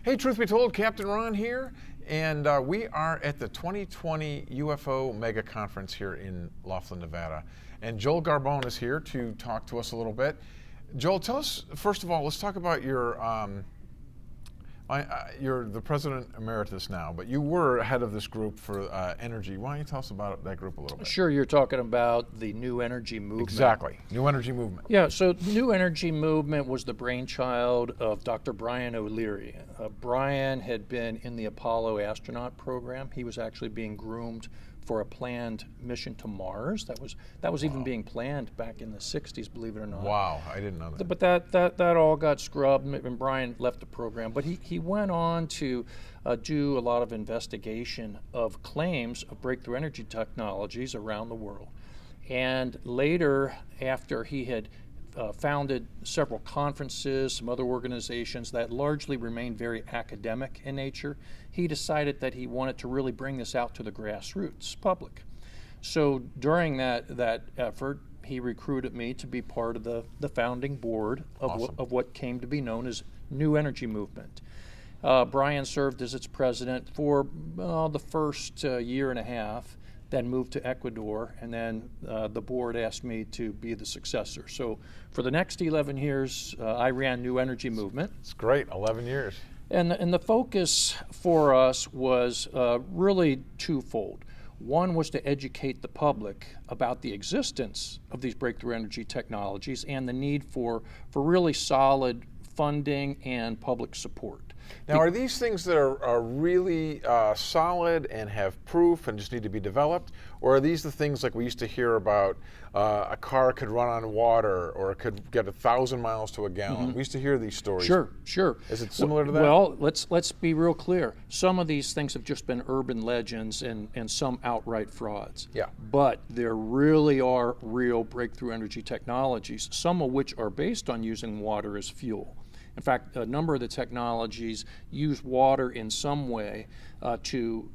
Hey, truth be told, Captain Ron here, and we are at the 2020 UFO Mega Conference here in Laughlin, Nevada. And Joel Garbon is here to talk to us a little bit. Joel, tell us, first of all, let's talk about you're the president emeritus now, but you were head of this group for energy. Why don't you tell us about that group a little bit? Sure, you're talking about the New Energy Movement. Exactly, New Energy Movement. Yeah, so New Energy Movement was the brainchild of Dr. Brian O'Leary. Brian had been in the Apollo astronaut program. He was actually being groomed for a planned mission to Mars. That was even being planned back in the 60s, believe it or not. Wow, I didn't know that. But that all got scrubbed, and Brian left the program. But he went on to do a lot of investigation of claims of breakthrough energy technologies around the world. And later, after he had founded several conferences, some other organizations that largely remained very academic in nature, he decided that he wanted to really bring this out to the grassroots public. So during that effort, he recruited me to be part of the founding board of, Awesome. of what came to be known as New Energy Movement. Brian served as its president for the first year and a half, then moved to Ecuador, and then the board asked me to be the successor. So for the next 11 years, I ran New Energy Movement. It's great, 11 years. And the focus for us was really twofold. One was to educate the public about the existence of these breakthrough energy technologies and the need for really solid funding and public support. Now, are these things that are really solid and have proof and just need to be developed? Or are these the things like we used to hear about a car could run on water or it could get 1,000 miles to a gallon? Mm-hmm. We used to hear these stories. Sure. Is it similar to that? Well, let's be real clear. Some of these things have just been urban legends and some outright frauds. Yeah. But there really are real breakthrough energy technologies, some of which are based on using water as fuel. In fact, a number of the technologies use water in some way to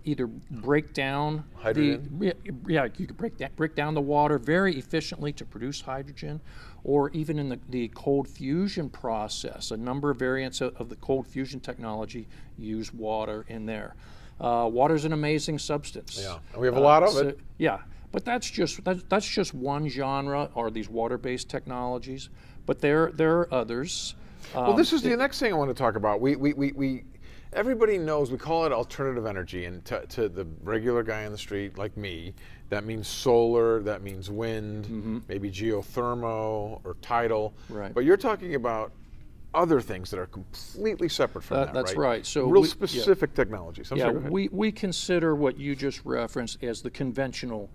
either break down hydrogen. You could break down the water very efficiently to produce hydrogen, or even in the cold fusion process. A number of variants of the cold fusion technology use water in there. Water is an amazing substance. Yeah, and we have a lot of it. Yeah, but that's just one genre, are these water-based technologies. But there are others. Well, this is the next thing I want to talk about. We everybody knows we call it alternative energy, and to the regular guy on the street like me, that means solar, that means wind, maybe geothermal or tidal. Right. But you're talking about other things that are completely separate from that, that's right? right. So real specific technologies. Yeah, we consider what you just referenced as the conventional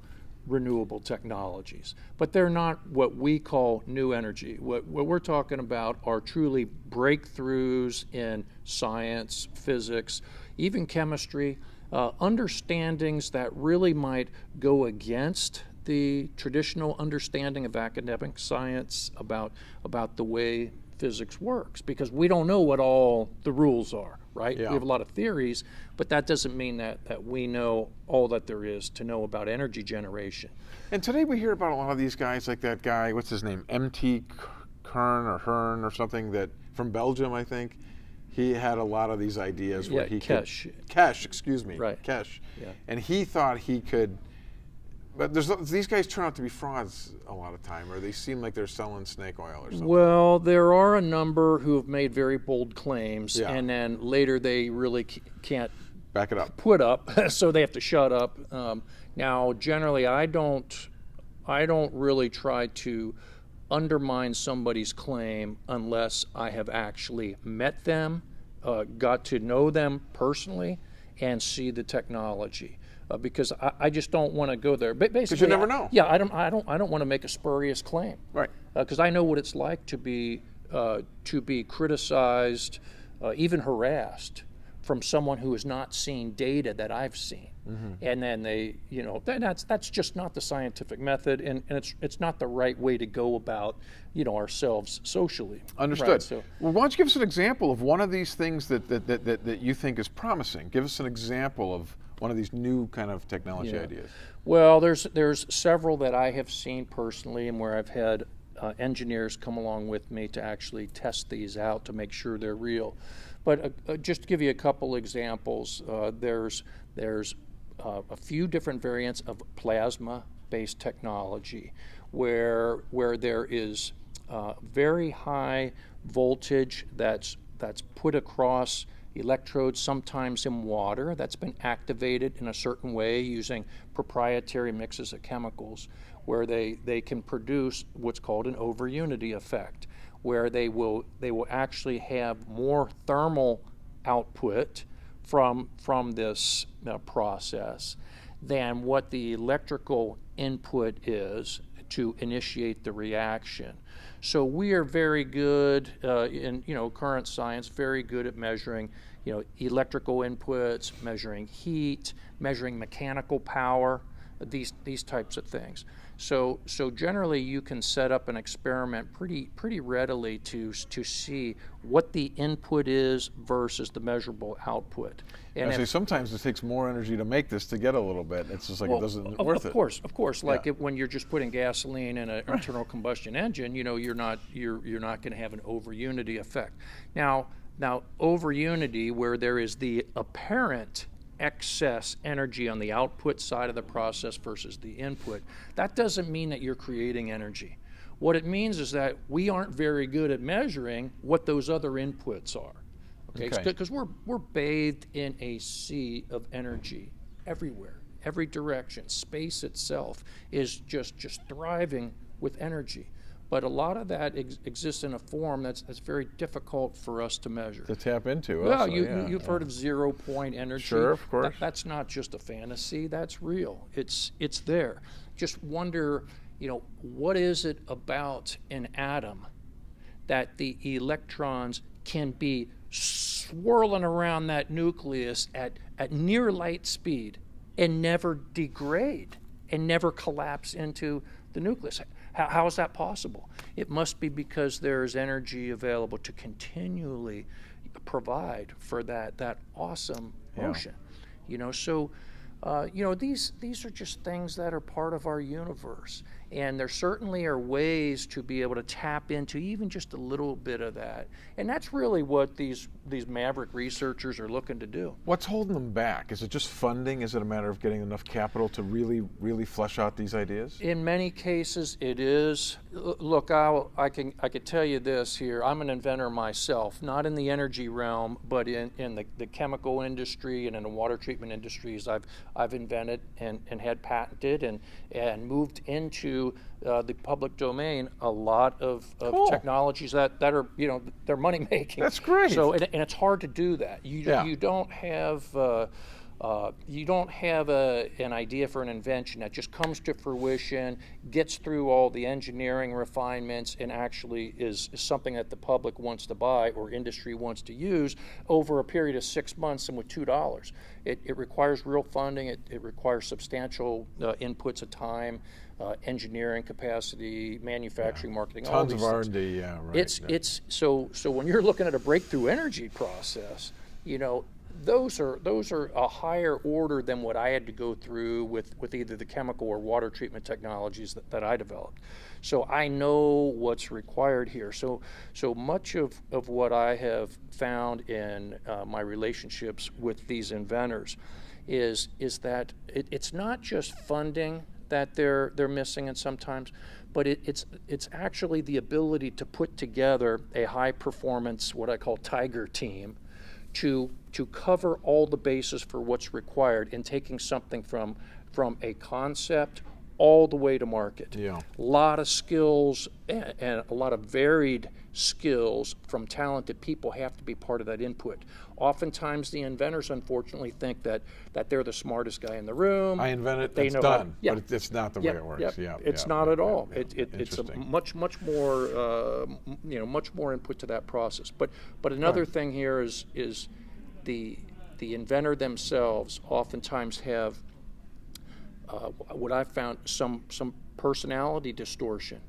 renewable technologies, but they're not what we call new energy. What we're talking about are truly breakthroughs in science, physics, even chemistry, understandings that really might go against the traditional understanding of academic science about the way physics works, because we don't know what all the rules are, right? Yeah. We have a lot of theories, but that doesn't mean that we know all that there is to know about energy generation. And today we hear about a lot of these guys, like that guy, what's his name, M.T. Hearn or something, that from Belgium, I think. He had a lot of these ideas where he Kesh. Kesh, excuse me. Right. Kesh. Yeah. And he thought he could, but these guys turn out to be frauds a lot of time, or they seem like they're selling snake oil or something. Well, there are a number who have made very bold claims, Yeah. and then later they really can't Back it up. put up, so they have to shut up. Now, generally, I don't really try to undermine somebody's claim unless I have actually met them, got to know them personally, and see the technology. Because I just don't want to go there. But basically, because you never know. Yeah, I don't want to make a spurious claim. Right. Because I know what it's like to be criticized, even harassed, from someone who has not seen data that I've seen. And then they, that's just not the scientific method, and it's not the right way to go about, ourselves socially. Understood. Right, so, well, why don't you give us an example of one of these things that you think is promising? Give us an example of one of these new kind of technology ideas. Well, there's several that I have seen personally, and where I've had engineers come along with me to actually test these out to make sure they're real. But just to give you a couple examples, there's a few different variants of plasma-based technology where there is very high voltage that's put across electrodes, sometimes in water, that's been activated in a certain way using proprietary mixes of chemicals, where they can produce what's called an over-unity effect, where they will actually have more thermal output from this process than what the electrical input is to initiate the reaction. So we are very good in current science, very good at measuring electrical inputs, measuring heat, measuring mechanical power, these types of things. So generally you can set up an experiment pretty readily to see what the input is versus the measurable output. And actually, sometimes it takes more energy to make this to get a little bit. It's just like it doesn't worth it. Of course. Like when you're just putting gasoline in an internal combustion engine, you're not going to have an over-unity effect. Now over-unity, where there is the apparent excess energy on the output side of the process versus the input, that doesn't mean that you're creating energy. What it means is that we aren't very good at measuring what those other inputs are. Okay, because we're bathed in a sea of energy everywhere, every direction. Space itself is just thriving with energy. But a lot of that exists in a form that's very difficult for us to measure. To tap into. Well, also, you've heard of 0-point energy. Sure, of course. That's not just a fantasy. That's real. It's there. Just wonder, what is it about an atom that the electrons can be swirling around that nucleus at near light speed and never degrade and never collapse into the nucleus? How is that possible? It must be because there's energy available to continually provide for that awesome motion. So these are just things that are part of our universe, and there certainly are ways to be able to tap into even just a little bit of that, and that's really what these maverick researchers are looking to do. What's holding them back? Is it just funding? Is it a matter of getting enough capital to really flesh out these ideas? In many cases, it is. Look, I can tell you this here. I'm an inventor myself, not in the energy realm, but in the chemical industry and in the water treatment industries. I've invented and had patented and moved into the public domain a lot of technologies that are they're money making. That's great. So and it's hard to do that. You don't have an idea for an invention that just comes to fruition, gets through all the engineering refinements, and actually is something that the public wants to buy or industry wants to use over a period of 6 months and with $2. It requires real funding. It requires substantial inputs of time, engineering capacity, manufacturing, marketing, all tons these of things. R&D. It's so when you're looking at a breakthrough energy process, those are a higher order than what I had to go through with either the chemical or water treatment technologies that I developed. So I know what's required here. So much of what I have found in my relationships with these inventors is that it's not just funding that they're missing, and sometimes, but it's actually the ability to put together a high performance, what I call tiger team, to cover all the bases for what's required in taking something from a concept all the way to market. Yeah. A lot of skills and a lot of varied skills from talented people have to be part of that input. Oftentimes the inventors unfortunately think that they're the smartest guy in the room. I invent it, it's done. But it's not the way it works. It's not at all. It's a Interesting. much more much more input to that process. But another thing here is the inventor themselves oftentimes have what I've found some personality distortion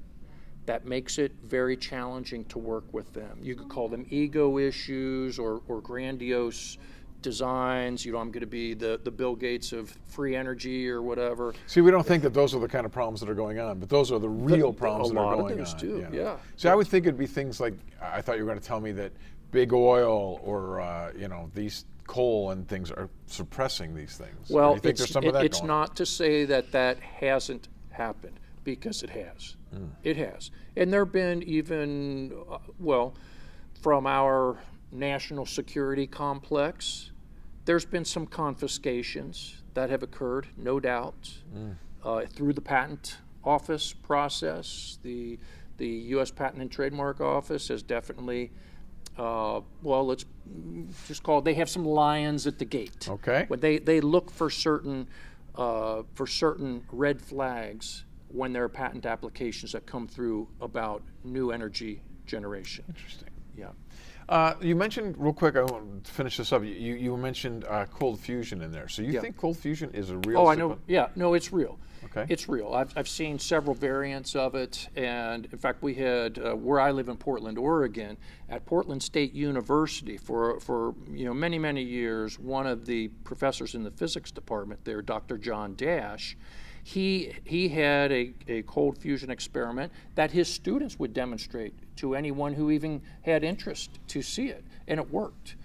that makes it very challenging to work with them. You could call them ego issues or grandiose designs. I'm going to be the Bill Gates of free energy or whatever. See, we don't think that those are the kind of problems that are going on, but those are the real problems that are going on. A lot of those do, yeah. See, I would think it'd be things like, I thought you were going to tell me that big oil or these coal and things are suppressing these things? Or Well, do you think there's some of that it's going not to say that that hasn't happened, because it has. It has. And there have been even, from our national security complex, there's been some confiscations that have occurred, no doubt, through the patent office process. The U.S. Patent and Trademark Office has definitely, let's just call it, they have some lions at the gate. Okay. But they look for certain red flags when there are patent applications that come through about new energy generation. Interesting. Yeah. You mentioned, real quick, I want to finish this up. You mentioned cold fusion in there. So you think cold fusion is a real? Oh, I know. Yeah, no, it's real. Okay. It's real. I've seen several variants of it, and in fact, we had where I live in Portland, Oregon, at Portland State University for many years. One of the professors in the physics department there, Dr. John Dash, he had a cold fusion experiment that his students would demonstrate to anyone who even had interest to see it, and it worked.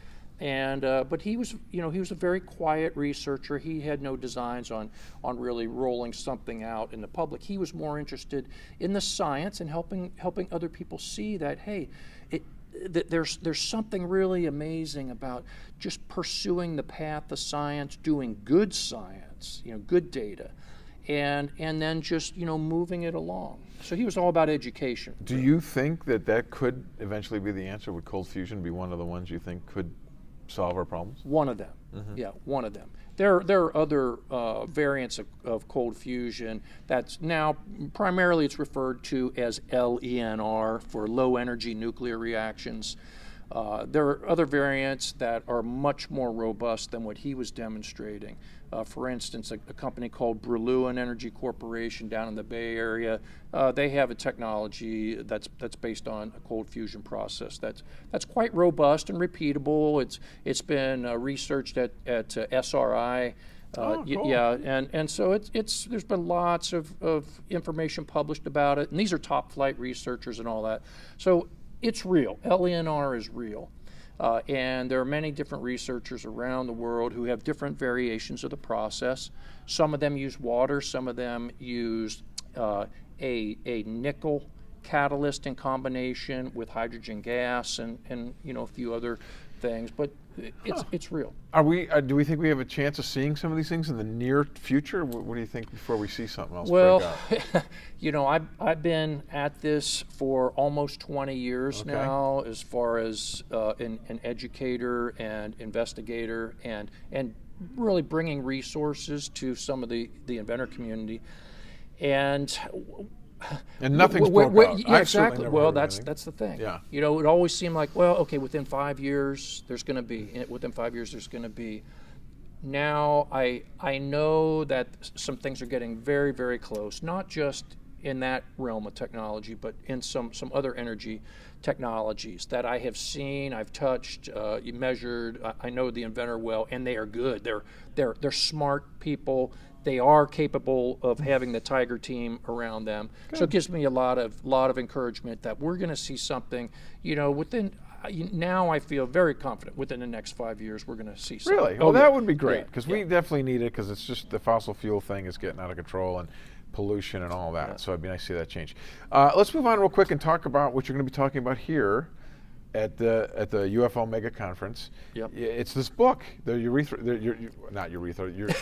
And but he was a very quiet researcher. He had no designs on really rolling something out in the public. He was more interested in the science and helping other people see that, hey, there's something really amazing about just pursuing the path of science, doing good science, good data, and then just moving it along. So he was all about education. Do you think that could eventually be the answer? Would cold fusion be one of the ones you think could solve our problems? One of them. Yeah, one of them. There are other variants of cold fusion that's now primarily it's referred to as LENR for low energy nuclear reactions. There are other variants that are much more robust than what he was demonstrating. For instance, a company called Brillouin Energy Corporation down in the Bay Area, they have a technology that's based on a cold fusion process that's quite robust and repeatable. It's been researched at SRI. Cool. Yeah, and so there's been lots of information published about it, and these are top flight researchers and all that. So it's real. LENR is real. And there are many different researchers around the world who have different variations of the process. Some of them use water, some of them use a nickel catalyst in combination with hydrogen gas and a few other things, but it's real. Do we think we have a chance of seeing some of these things in the near future? What do you think before we see something else break out? I've been at this for almost 20 years now, as far as an educator and investigator, and really bringing resources to some of the inventor community, and nothing's broke out. Yeah, exactly. Well, that's the thing. Yeah. It always seemed like, within 5 years there's going to be. Within 5 years there's going to be. Now I know that some things are getting very, very close. Not just in that realm of technology, but in some other energy technologies that I have seen, I've touched, measured. I know the inventor well, and they are good. They're smart people. They are capable of having the Tiger team around them. Good. So it gives me a lot of encouragement that we're going to see something, within. Now I feel very confident within the next 5 years we're going to see something. Really? Well, that would be great, because we definitely need it, because it's just the fossil fuel thing is getting out of control, and pollution and all that. So it'd be nice to see that change. Let's move on real quick and talk about what you're going to be talking about here at the UFO Mega Conference. Yep. It's this book, the not urethra. The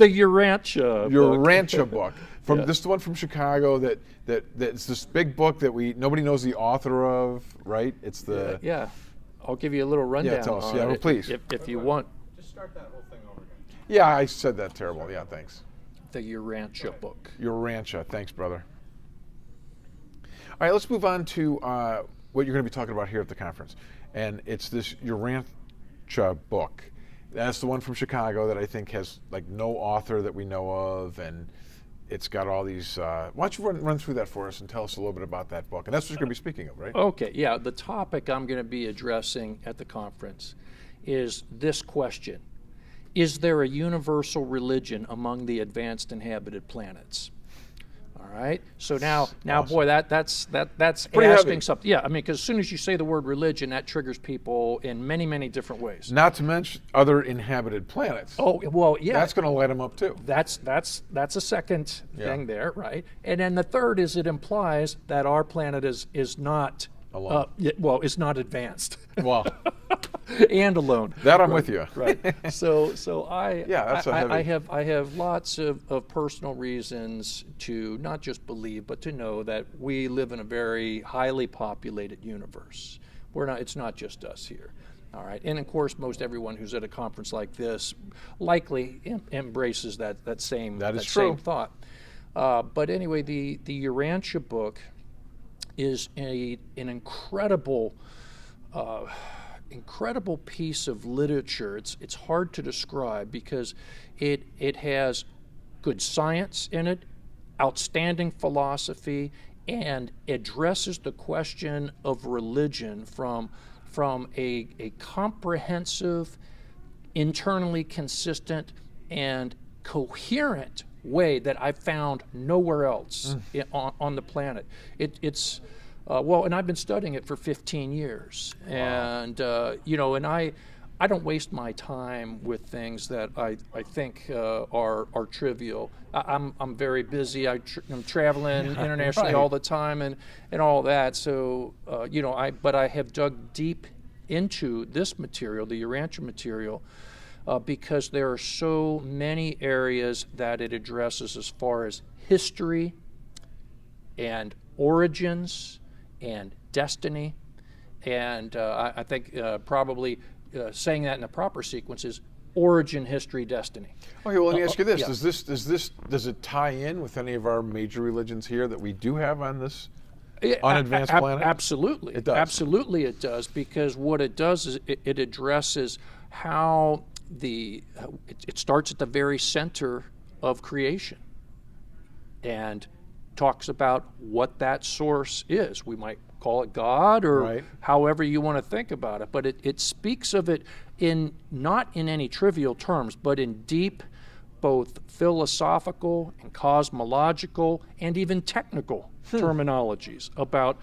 Urantia Book. This is the one from Chicago that's this big book that nobody knows the author of, right? It's the I'll give you a little rundown. Yeah, tell us. Yeah, well, please. If you want. Just start that whole thing over again. Yeah, I said that terrible. Yeah, thanks. The Urantia Book. Urantia, thanks, brother. All right, let's move on to what you're going to be talking about here at the conference, and it's this Urantia Book. That's the one from Chicago that I think has no author that we know of, and it's got all these. Why don't you run through that for us and tell us a little bit about that book? And that's what you're going to be speaking of, right? Okay, yeah. The topic I'm going to be addressing at the conference is this question: is there a universal religion among the advanced inhabited planets? All right. So now, Awesome. boy, that's pretty asking heavy. something. Yeah, I mean, because as soon as you say the word religion, that triggers people in many, many different ways. Not to mention other inhabited planets. Oh, well, yeah. That's going to light them up too. That's a second thing there, right? And then the third is it implies that our planet is not Alone. It's not advanced Well, and alone. that I'm with you. Right. So I Yeah, that's a heavy- I have lots of personal reasons to not just believe, but to know that we live in a very highly populated universe. It's not just us here. All right. And of course, most everyone who's at a conference like this likely embraces that same true. thought. But anyway, the Urantia book is an incredible piece of literature. It's hard to describe because it has good science in it, outstanding philosophy, and addresses the question of religion from a comprehensive, internally consistent, and coherent way that I've found nowhere else on the planet. It's and I've been studying it for 15 years, and and I don't waste my time with things that I think are trivial. I'm very busy. I'm traveling internationally all the time and all that. So but I have dug deep into this material, the Urantia material, because there are so many areas that it addresses as far as history and origins and destiny. And I think probably saying that in the proper sequence is origin, history, destiny. Okay, well, let me ask you this: yeah. does it tie in with any of our major religions here that we do have on this unadvanced planet? Absolutely, it does. Absolutely, it does, because what it does is it addresses how it starts at the very center of creation, and talks about what that source is. We might call it God, or however you want to think about it, but it speaks of it not in any trivial terms, but in deep, both philosophical and cosmological and even technical terminologies about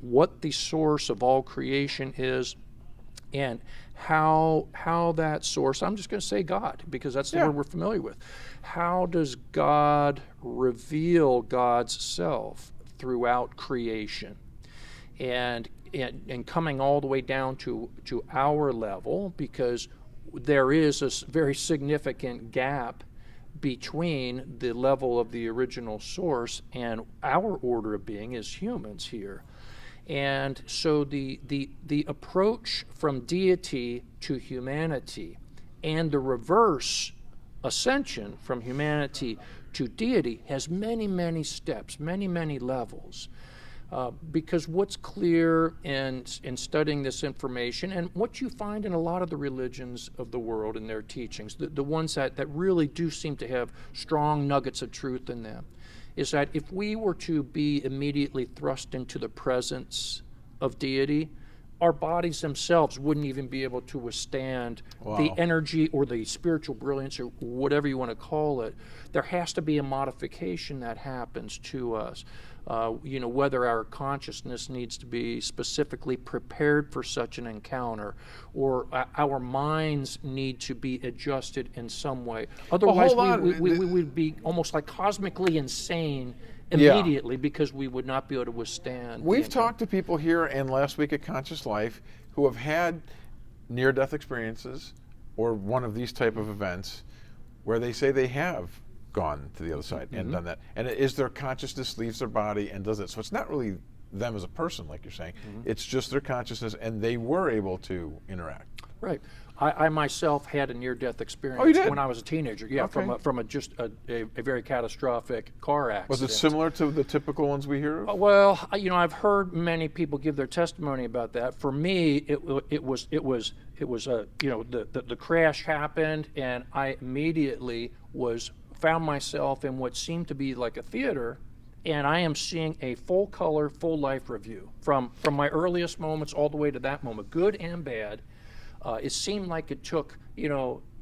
what the source of all creation is, and how that source, I'm just going to say God, because that's the word we're familiar with. How does God reveal God's self throughout creation? And coming all the way down to our level, because there is a very significant gap between the level of the original source and our order of being as humans here. And so the approach from deity to humanity, and the reverse ascension from humanity to deity, has many, many steps, many, many levels. Because what's clear in studying this information, and what you find in a lot of the religions of the world and their teachings, the ones that really do seem to have strong nuggets of truth in them, is that if we were to be immediately thrust into the presence of deity, our bodies themselves wouldn't even be able to withstand the energy or the spiritual brilliance, or whatever you want to call it. There has to be a modification that happens to us. Whether our consciousness needs to be specifically prepared for such an encounter, or our minds need to be adjusted in some way. Otherwise, we would be almost like cosmically insane immediately, because we would not be able to withstand. We've talked to people here and last week at Conscious Life who have had near-death experiences or one of these type of events where they say they have gone to the other side and done that. And it is their consciousness leaves their body and does it. So it's not really them as a person, like you're saying. It's just their consciousness, and they were able to interact. Right. I myself had a near-death experience when I was a teenager. Yeah, Okay. from a very catastrophic car accident. Was it similar to the typical ones we hear of? Well, I've heard many people give their testimony about that. For me, it was the crash happened, and I immediately found myself in what seemed to be like a theater, and I am seeing a full color, full life review from my earliest moments all the way to that moment, good and bad. It seemed like it took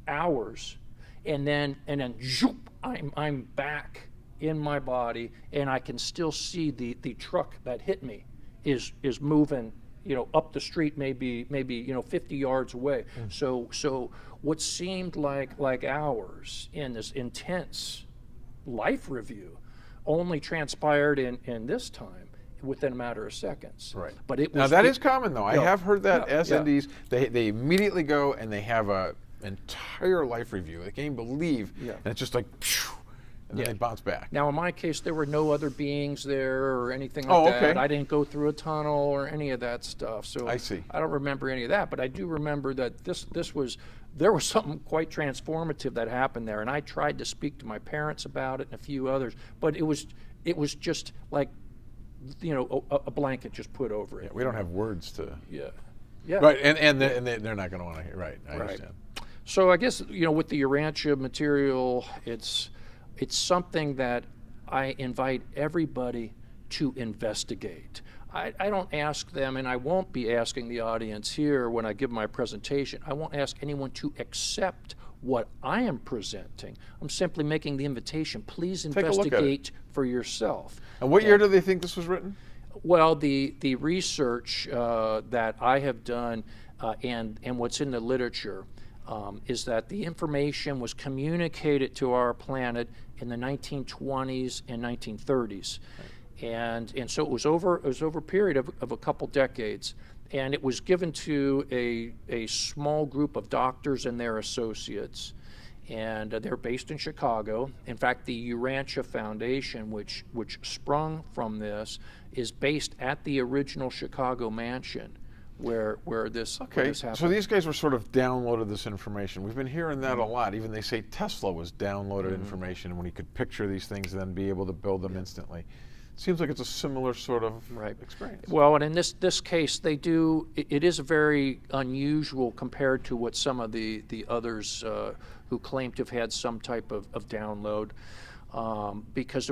hours, and then zoop, I'm back in my body, and I can still see the truck that hit me is moving, up the street, maybe 50 yards away. So what seemed like hours in this intense life review only transpired in this time within a matter of seconds. Right. But it was now that is common though. I have heard that yeah. SNDs they immediately go and they have a entire life review. They can't even believe, and it's just like, phew, and then they bounce back. Now, in my case, there were no other beings there or anything like that. Okay. I didn't go through a tunnel or any of that stuff. So I see. I don't remember any of that, but I do remember that there was something quite transformative that happened there, and I tried to speak to my parents about it and a few others, but it was just like, a blanket just put over it. Yeah, we don't have words to. Yeah. Right, and they're not going to want to hear. Right, I understand. So I guess with the Urantia material, it's something that I invite everybody to investigate. I don't ask them, and I won't be asking the audience here when I give my presentation. I won't ask anyone to accept what I am presenting. I'm simply making the invitation. Please investigate for yourself. And what year do they think this was written? Well, the research that I have done and what's in the literature is that the information was communicated to our planet in the 1920s and 1930s. Right. And so it was over a period of a couple decades. And it was given to a small group of doctors and their associates. And they're based in Chicago. In fact, the Urantia Foundation, which sprung from this, is based at the original Chicago mansion where this happened. So these guys were sort of downloaded this information. We've been hearing that a lot. Even they say Tesla was downloaded information when he could picture these things and then be able to build them instantly. Seems like it's a similar sort of experience. Well, and in this case, they do. It is very unusual compared to what some of the others who claim to have had some type of download, because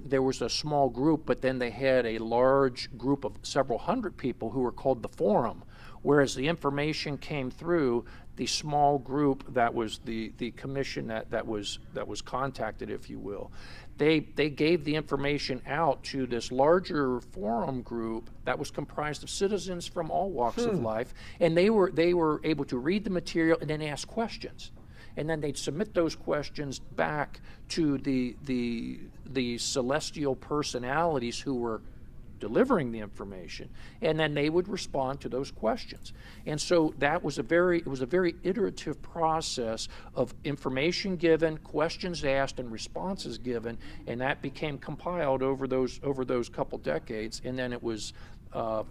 there was a small group, but then they had a large group of several hundred people who were called the Forum. Whereas the information came through the small group that was the commission that was contacted, if you will. They gave the information out to this larger forum group that was comprised of citizens from all walks of life, and they were able to read the material and then ask questions, and then they'd submit those questions back to the celestial personalities who were delivering the information, and then they would respond to those questions. And so it was a very iterative process of information given, questions asked, and responses given, and that became compiled over those couple decades, and then it was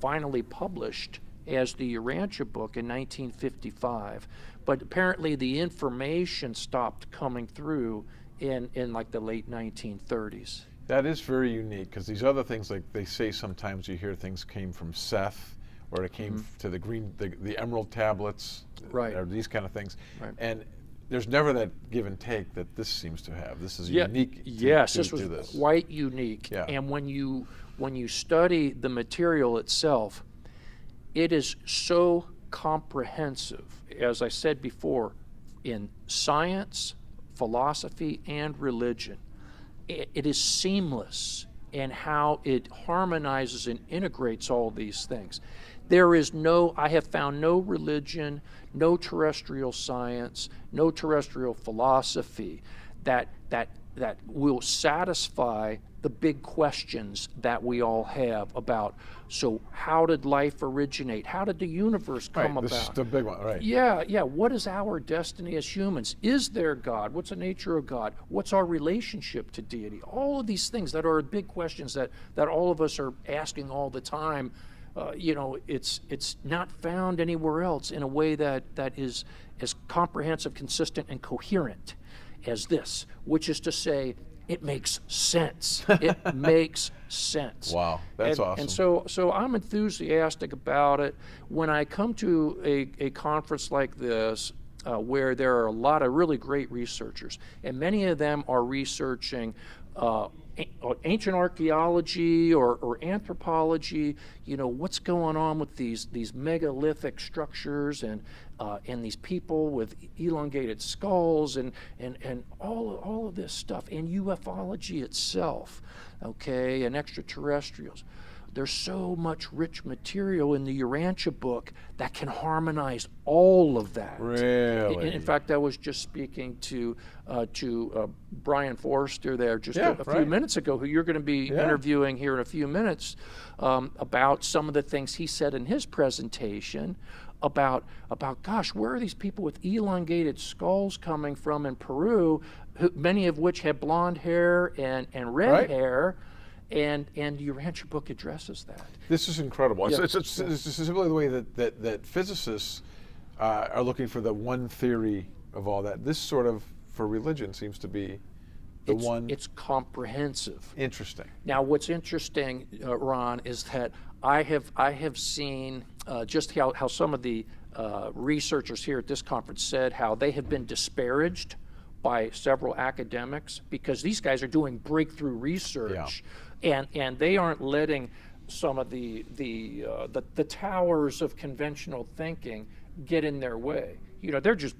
finally published as the Urantia Book in 1955. But apparently the information stopped coming through in like the late 1930s. That is very unique, because these other things, like they say sometimes you hear things came from Seth, or it came to the Emerald Tablets, right, or these kind of things. Right. And there's never that give and take that this seems to have. This is unique. Yes, this was quite unique. Yeah. And when you study the material itself, it is so comprehensive, as I said before, in science, philosophy, and religion. It is seamless in how it harmonizes and integrates all these things. I have found no religion, no terrestrial science, no terrestrial philosophy that will satisfy the big questions that we all have about, so how did life originate? How did the universe come about? This is the big one, right? Yeah. What is our destiny as humans? Is there God? What's the nature of God? What's our relationship to deity? All of these things that are big questions that all of us are asking all the time. It's not found anywhere else in a way that is as comprehensive, consistent, and coherent as this, which is to say, it makes sense. It makes sense. Wow, that's awesome. And so I'm enthusiastic about it. When I come to a conference like this, where there are a lot of really great researchers, and many of them are researching ancient archaeology or anthropology, what's going on with these megalithic structures and these people with elongated skulls and all of this stuff, and ufology itself, okay, and extraterrestrials. There's so much rich material in the Urantia book that can harmonize all of that. Really? In fact, I was just speaking to Brian Forrester there just a few minutes ago, who you're going to be interviewing here in a few minutes, about some of the things he said in his presentation about gosh, where are these people with elongated skulls coming from in Peru, many of which have blonde hair and red hair. And the Urantia book addresses that. This is incredible. Yeah. It's simply the way that physicists are looking for the one theory of all that. This sort of, for religion, seems to be the one. It's comprehensive. Interesting. Now, what's interesting, Ron, is that I have seen just how some of the researchers here at this conference said how they have been disparaged by several academics because these guys are doing breakthrough research. And they aren't letting some of the towers of conventional thinking get in their way. They're just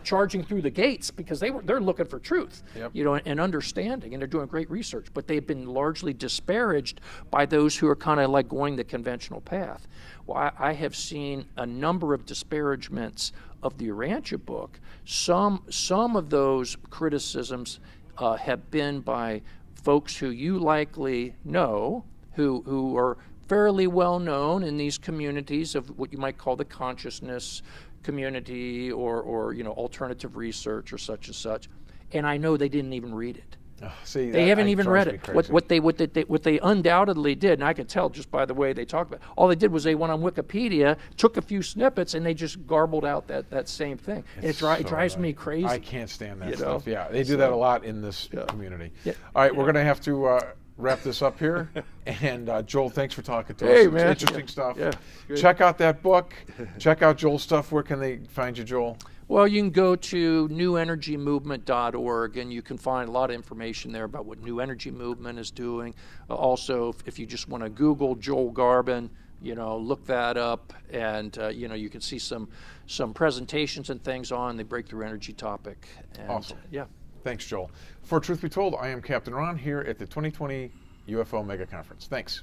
charging through the gates because they're looking for truth, and understanding, and they're doing great research. But they've been largely disparaged by those who are kind of like going the conventional path. Well, I have seen a number of disparagements of the Urantia book. Some of those criticisms have been by folks who you likely know, who are fairly well known in these communities of what you might call the consciousness community or alternative research or such and such. And I know they didn't even read it. See, they haven't even read it. What they undoubtedly did, and I could tell just by the way they talk about it, all they did was they went on Wikipedia, took a few snippets, and they just garbled out that same thing. It drives me crazy. I can't stand that stuff. Yeah, they do that a lot in this community. Yeah. All right, we're going to have to wrap this up here. And Joel, thanks for talking to us. Hey, It's man. interesting stuff. Yeah. Check out that book. Check out Joel's stuff. Where can they find you, Joel? Well, you can go to newenergymovement.org, and you can find a lot of information there about what New Energy Movement is doing. Also, if you just want to Google Joel Garbon, look that up, and you can see some presentations and things on the breakthrough energy topic. And, awesome. Yeah. Thanks, Joel. For Truth Be Told, I am Captain Ron here at the 2020 UFO Mega Conference. Thanks.